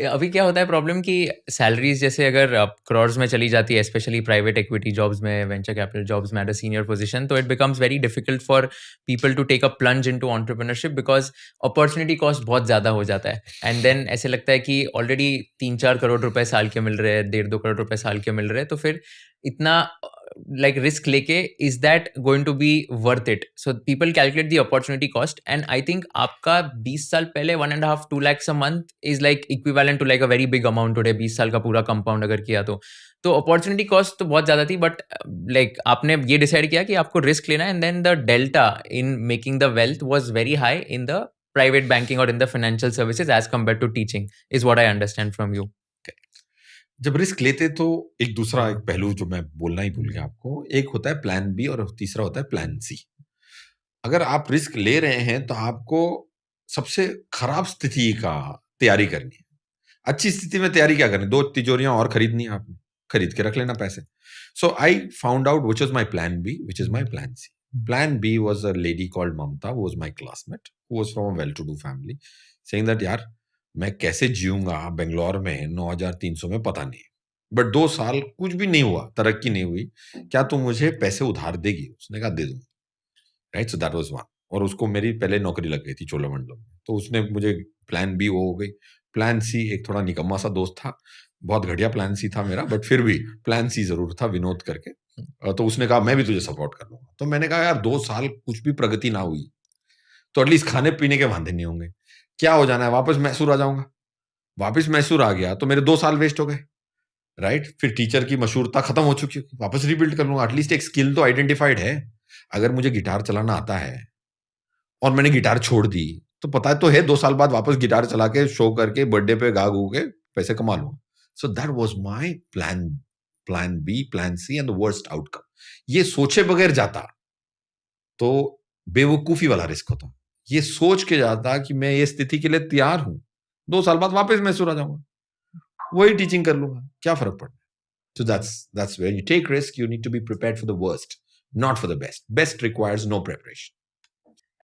अभी क्या होता है प्रॉब्लम कि सैलरीज जैसे अगर क्रॉर्स में चली जाती है, स्पेशली प्राइवेट इक्विटी जॉब्स में, वेंचर कैपिटल जॉब्स में एट अ सीनियर पोजीशन, तो it becomes very difficult for people to take a plunge into entrepreneurship because opportunity cost बहुत ज़्यादा हो जाता है। एंड देन ऐसे लगता है कि ऑलरेडी 3-4 करोड़ रुपए साल के मिल रहे हैं, 1.5-2 करोड़ रुपए साल के मिल रहे हैं, तो फिर इतना like risk लेके is that going to be worth it? So people calculate the opportunity cost and I think आपका 20 साल पहले 1.5-2 lakhs a month is like equivalent to like a very big amount today, 20 साल का पूरा compound अगर किया तो अपॉर्चुनिटी कॉस्ट तो बहुत ज़्यादा थी, बट लाइक आपने ये डिसाइड किया कि आपको रिस्क लेना है and then the delta in making the wealth was very high in the private banking और in the financial services as compare to teaching is what I understand from you. जब risk लेते तो एक दूसरा एक पहलू जो मैं बोलना ही भूल गया आपको, एक होता है प्लान बी और तीसरा होता है प्लान सी। अगर आप रिस्क ले रहे हैं तो आपको सबसे खराब स्थिति का तैयारी करनी है। अच्छी स्थिति में तैयारी क्या करनी, 2 तिजोरियां और खरीदनी है आपने, खरीद के रख लेना पैसे। So I found out which is my plan B, which is my plan C. Plan B was a lady called Mamta, who was my classmate, who was from a well to do family, saying that यार मैं कैसे जीऊंगा बेंगलोर में 9300 में पता नहीं, but 2 साल कुछ भी नहीं हुआ, तरक्की नहीं हुई, क्या तू मुझे पैसे उधार देगी? उसने कहा दे दूंगा। Right, so that was one. और उसको मेरी पहले नौकरी लग गई थी चोलामंडलम में, तो उसने मुझे प्लान बी वो हो गई। प्लान सी एक थोड़ा निकम्मा सा दोस्त था, बहुत घटिया प्लान सी था मेरा, बट फिर भी प्लान सी जरूर था, विनोद करके। तो उसने कहा मैं भी तुझे सपोर्ट कर लूंगा। तो मैंने कहा यार 2 साल कुछ भी प्रगति ना हुई तो एटलीस्ट खाने पीने के वांदे नहीं होंगे, क्या हो जाना है, वापस मैसूर आ जाऊंगा। वापस मैसूर आ गया तो मेरे 2 साल वेस्ट हो गए। राइट, फिर टीचर की मशहूरता खत्म हो चुकी है, वापस रिबिल्ड कर लूंगा, एटलीस्ट एक स्किल तो आइडेंटिफाइड है। अगर मुझे गिटार चलाना आता है और मैंने गिटार छोड़ दी तो पता तो है 2 साल बाद वापस गिटार चला के शो करके बर्थडे पे गा गू के पैसे कमा लूंगा। So that was my plan, plan B, plan C and the worst outcome. ये सोचे बगैर जाता तो बेवकूफी वाला रिस्क होता। ये सोच के जाता कि मैं ये स्थिति के लिए तैयार हूं, 2 साल बाद वापस मैसूर आ जाऊंगा, वही टीचिंग कर लूंगा, क्या फर्क पड़ता है। So that's where you take risk. You need to be prepared for the worst, not for the best. Best requires no preparation.